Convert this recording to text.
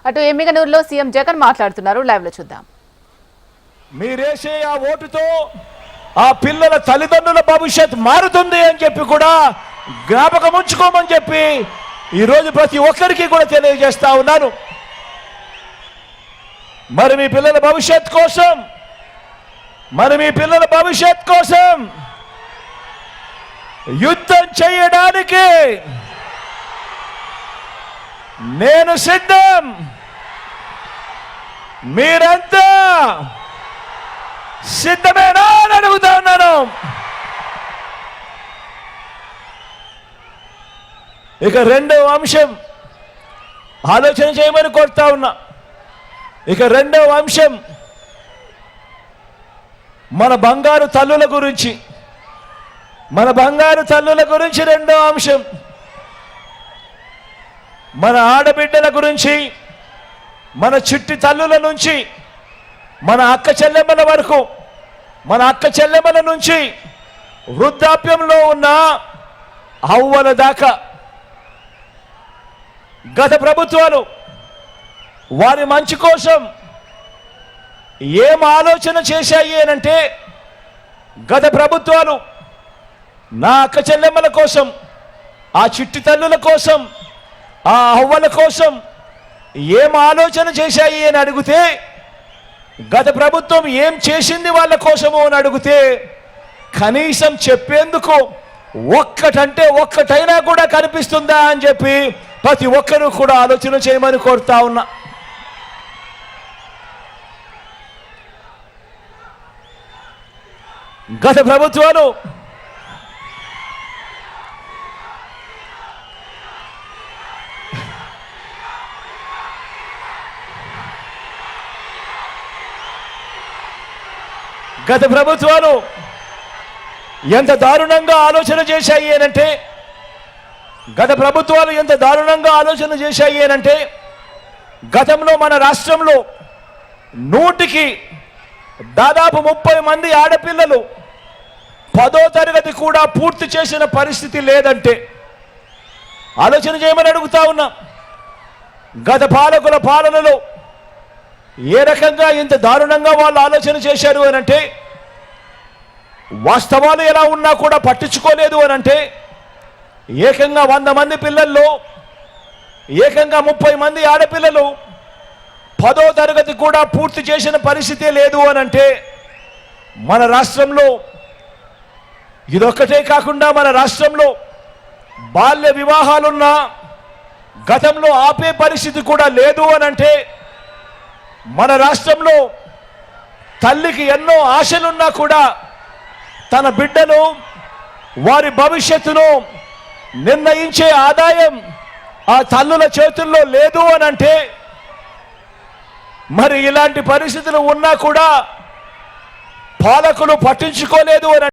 అటు ఎమ్మిగనూరులో సీఎం జగన్ మాట్లాడుతున్నారు. లైవ్ లో చూద్దాం. మీరేసే ఆ ఓటుతో ఆ పిల్లల తల్లిదండ్రుల భవిష్యత్ మారుతుంది అని చెప్పి కూడా జ్ఞాపకం ఉంచుకోమని చెప్పి ఈరోజు ప్రతి ఒక్కరికి కూడా తెలియజేస్తా ఉన్నాను. మరి మీ పిల్లల భవిష్యత్ కోసం యుద్ధం చేయడానికి నేను సిద్ధం. మీరంతా సిద్ధమేనా అని అడుగుతా ఉన్నాను. ఇక రెండవ అంశం ఆలోచన చేయమని కోరుతా ఉన్నా. ఇక రెండవ అంశం మన బంగారు తల్లుల గురించి. రెండవ అంశం మన ఆడబిడ్డల గురించి, మన చిట్టి తల్లుల నుంచి మన అక్క చెల్లెమ్మల వరకు, మన అక్క చెల్లెమ్మల నుంచి వృద్ధాప్యంలో ఉన్న అవ్వల దాకా గత ప్రభుత్వాలు వారి మంచి కోసం ఏం ఆలోచన చేశాయి అనంటే, గత ప్రభుత్వాలు నా అక్క చెల్లెమ్మల కోసం, ఆ చిట్టి తల్లుల కోసం, ఆ అవ్వల కోసం ఏం ఆలోచన చేశాయి అని అడిగితే, గత ప్రభుత్వం ఏం చేసింది వాళ్ళ కోసము అని అడిగితే కనీసం చెప్పేందుకు ఒక్కటైనా కూడా కనిపిస్తుందా అని చెప్పి ప్రతి ఒక్కరూ కూడా ఆలోచన చేయమని కోరుతా ఉన్నా. గత ప్రభుత్వాలు ఎంత దారుణంగా ఆలోచన చేశాయి అనంటే, గతంలో మన రాష్ట్రంలో 100కి దాదాపు 30 మంది ఆడపిల్లలు 10వ తరగతి కూడా పూర్తి చేసిన పరిస్థితి లేదంటే ఆలోచన చేయమని అడుగుతా ఉన్నా. గత పాలకుల పాలనలో ఏ రకంగా ఇంత దారుణంగా వాళ్ళు ఆలోచన చేశారు అనంటే, వాస్తవాలు ఎలా ఉన్నా కూడా పట్టించుకోలేదు అనంటే, ఏకంగా 100 మంది పిల్లల్లో ఏకంగా 30 మంది ఆడపిల్లలు 10వ తరగతి కూడా పూర్తి చేసిన పరిస్థితే లేదు అనంటే, మన రాష్ట్రంలో ఇదొక్కటే కాకుండా మన రాష్ట్రంలో బాల్య వివాహాలున్నా గతంలో ఆపే పరిస్థితి కూడా లేదు అనంటే, మన రాష్ట్రంలో తల్లికి ఎన్నో ఆశలున్నా కూడా తన బిడ్డను, వారి భవిష్యత్తును నిర్ణయించే ఆదాయం ఆ తల్లుల చేతుల్లో లేదు అనంటే, మరి ఇలాంటి పరిస్థితులు ఉన్నా కూడా పాలకులు పట్టించుకోలేదు అని